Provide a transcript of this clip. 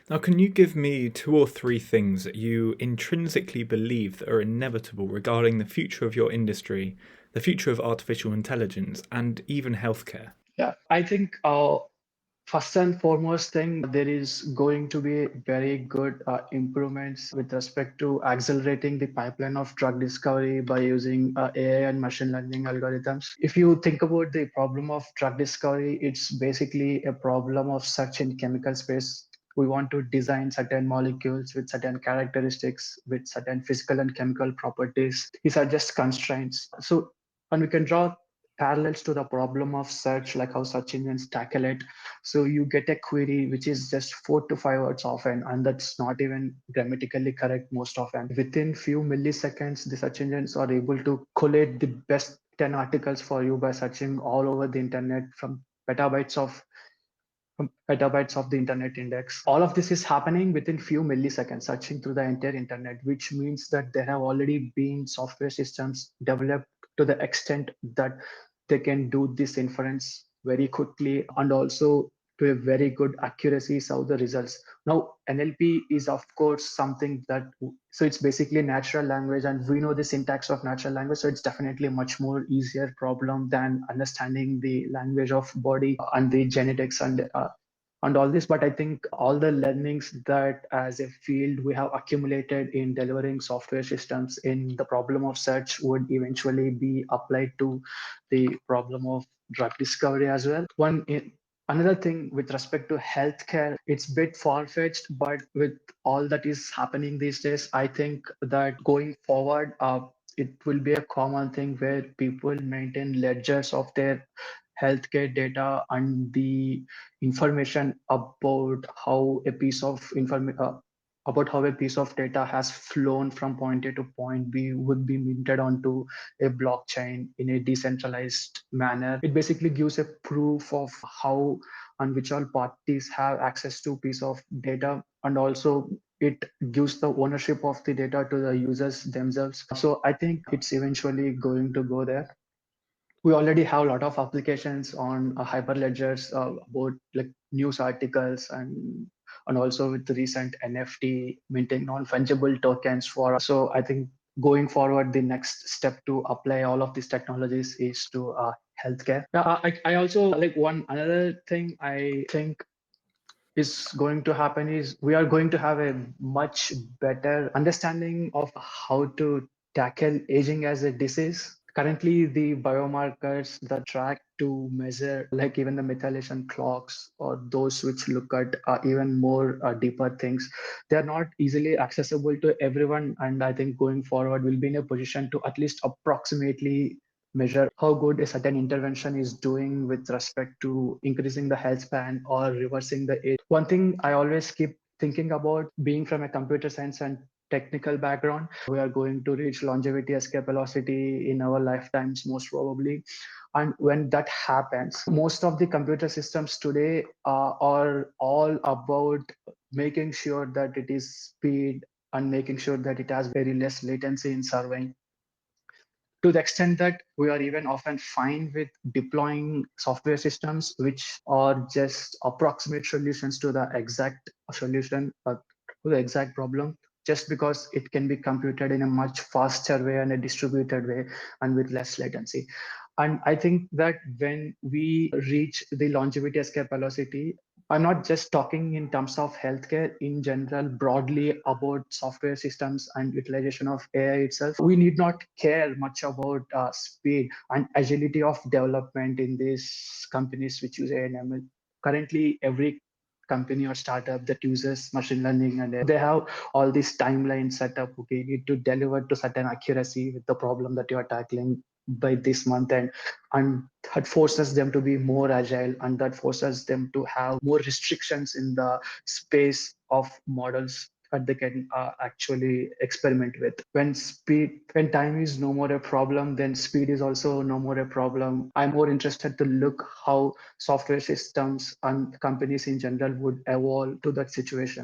Now, can you give me two or three things that you intrinsically believe that are inevitable regarding the future of your industry, the future of artificial intelligence, and even healthcare? Yeah, I think first and foremost thing, there is going to be very good improvements with respect to accelerating the pipeline of drug discovery by using AI and machine learning algorithms. If you think about the problem of drug discovery, it's basically a problem of search in chemical space. We want to design certain molecules with certain characteristics, with certain physical and chemical properties. These are just constraints. So, and we can draw parallels to the problem of search, like how search engines tackle it. So you get a query which is just 4 to 5 words often, and that's not even grammatically correct most often. Within few milliseconds, the search engines are able to collate the best 10 articles for you by searching all over the internet petabytes of from petabytes of the internet index. All of this is happening within few milliseconds, searching through the entire internet, which means that there have already been software systems developed to the extent that they can do this inference very quickly and also to a very good accuracies of the results. Now, NLP is of course something that, so it's basically natural language and we know the syntax of natural language. So it's definitely a much more easier problem than understanding the language of body and the genetics and all this. But I think all the learnings that as a field we have accumulated in delivering software systems in the problem of search would eventually be applied to the problem of drug discovery as well. Another thing with respect to healthcare, it's a bit far-fetched, but with all that is happening these days, I think that going forward, it will be a common thing where people maintain ledgers of their healthcare data and the information about how a piece of data has flown from point A to point B would be minted onto a blockchain in a decentralized manner. It basically gives a proof of how and which all parties have access to piece of data, and also it gives the ownership of the data to the users themselves. So I think it's eventually going to go there. We already have a lot of applications on hyperledgers about like news articles and also with the recent NFT minting non-fungible tokens for. So I think going forward, the next step to apply all of these technologies is to healthcare. Yeah, I also like one another thing I think is going to happen is we are going to have a much better understanding of how to tackle aging as a disease. Currently, the biomarkers that track to measure, like even the methylation clocks or those which look at even more deeper things, they are not easily accessible to everyone. And I think going forward, we'll be in a position to at least approximately measure how good a certain intervention is doing with respect to increasing the health span or reversing the age. One thing I always keep thinking about, being from a computer science and technical background, we are going to reach longevity escape velocity in our lifetimes, most probably. And when that happens, most of the computer systems today are all about making sure that it is speed and making sure that it has very less latency in serving, to the extent that we are even often fine with deploying software systems which are just approximate solutions to the exact solution to the exact problem, just because it can be computed in a much faster way and a distributed way and with less latency. And I think that when we reach the longevity escape velocity, I'm not just talking in terms of healthcare in general, broadly about software systems and utilization of AI itself. We need not care much about speed and agility of development in these companies which use AI and ML. Currently, every company or startup that uses machine learning and they have all these timelines set up. Okay, you need to deliver to certain accuracy with the problem that you are tackling by this month, and that forces them to be more agile, and that forces them to have more restrictions in the space of models that they can actually experiment with. When time is no more a problem, then speed is also no more a problem. I'm more interested to look how software systems and companies in general would evolve to that situation.